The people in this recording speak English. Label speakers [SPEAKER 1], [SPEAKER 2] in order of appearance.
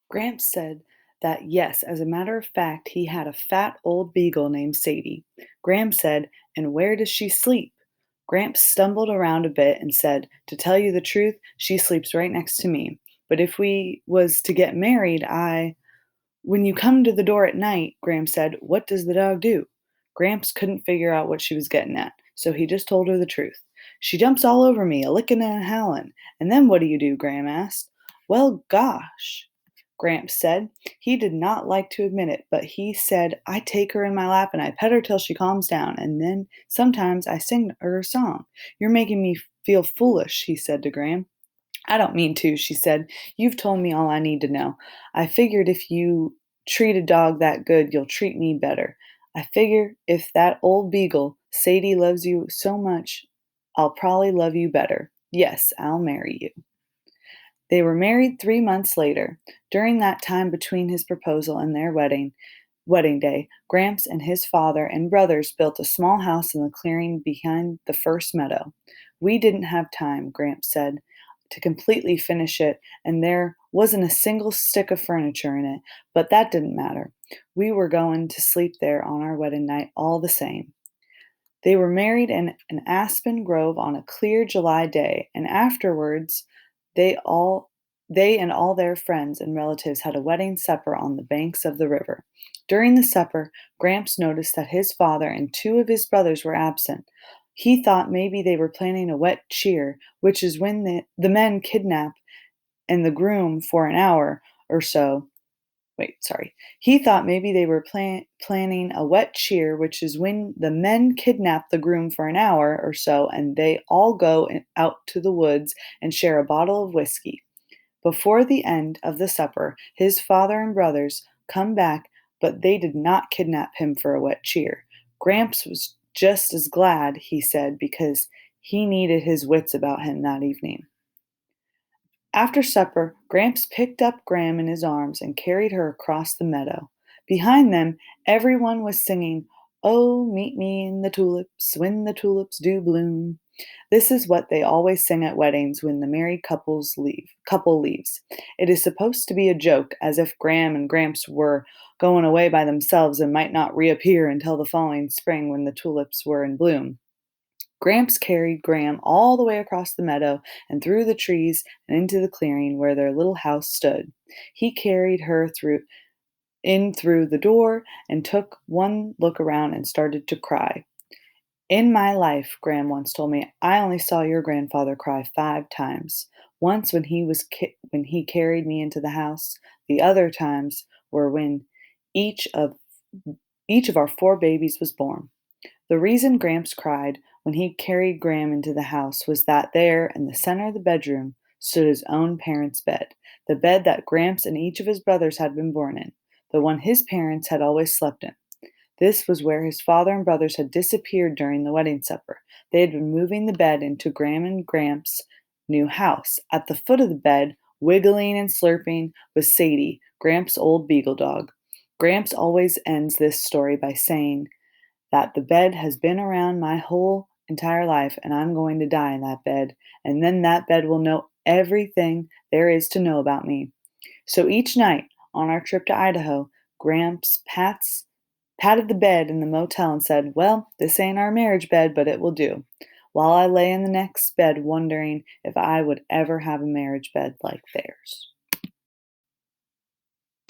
[SPEAKER 1] Gramps said that yes, as a matter of fact, he had a fat old beagle named Sadie. Gramps said, "And where does she sleep?" Gramps stumbled around a bit and said, "To tell you the truth, she sleeps right next to me. But if we was to get married, When you come to the door at night," Gramps said, "what does the dog do?" Gramps couldn't figure out what she was getting at, so he just told her the truth. "She jumps all over me, a licking and a howling." "And then what do you do?" Gram asked. "Well, gosh," Gramps said. He did not like to admit it, but he said, "I take her in my lap and I pet her till she calms down, and then sometimes I sing her a song." "You're making me feel foolish," he said to Gram. "I don't mean to," she said. "You've told me all I need to know. I figured if you treat a dog that good, you'll treat me better. I figure if that old beagle, Sadie, loves you so much, I'll probably love you better. Yes, I'll marry you." They were married 3 months later. During that time between his proposal and their wedding day, Gramps and his father and brothers built a small house in the clearing behind the first meadow. "We didn't have time," Gramps said, "to completely finish it, and there wasn't a single stick of furniture in it, but that didn't matter. We were going to sleep there on our wedding night all the same." They were married in an aspen grove on a clear July day, and afterwards they all they and all their friends and relatives had a wedding supper on the banks of the river. During the supper, Gramps noticed that his father and two of his brothers were absent. He thought maybe they were planning a wet cheer, which is when the men kidnap and the groom for an hour or so. Wait, sorry. He thought maybe they were planning a wet cheer, which is when the men kidnap the groom for an hour or so and they all go out to the woods and share a bottle of whiskey. Before the end of the supper, his father and brothers come back, but they did not kidnap him for a wet cheer. Gramps was just as glad, he said, because he needed his wits about him that evening. After supper, Gramps picked up Gram in his arms and carried her across the meadow. Behind them, everyone was singing, "Oh, meet me in the tulips, when the tulips do bloom." This is what they always sing at weddings when the married couple leaves. It is supposed to be a joke, as if Gram and Gramps were going away by themselves and might not reappear until the following spring when the tulips were in bloom. Gramps carried Gram all the way across the meadow and through the trees and into the clearing where their little house stood. He carried her through the door and took one look around and started to cry. "In my life," Gram once told me, "I only saw your grandfather cry 5 times. Once when he carried me into the house. The other times were when each of each of our 4 babies was born." The reason Gramps cried when he carried Gram into the house was that there, in the center of the bedroom, stood his own parents' bed, the bed that Gramps and each of his brothers had been born in, the one his parents had always slept in. This was where his father and brothers had disappeared during the wedding supper. They had been moving the bed into Gram and Gramps' new house. At the foot of the bed, wiggling and slurping, was Sadie, Gramps' old beagle dog. Gramps always ends this story by saying that the bed has been around my whole entire life and I'm going to die in that bed, and then that bed will know everything there is to know about me. So each night on our trip to Idaho, Gramps patted the bed in the motel and said, "Well, this ain't our marriage bed, but it will do," while I lay in the next bed wondering if I would ever have a marriage bed like theirs.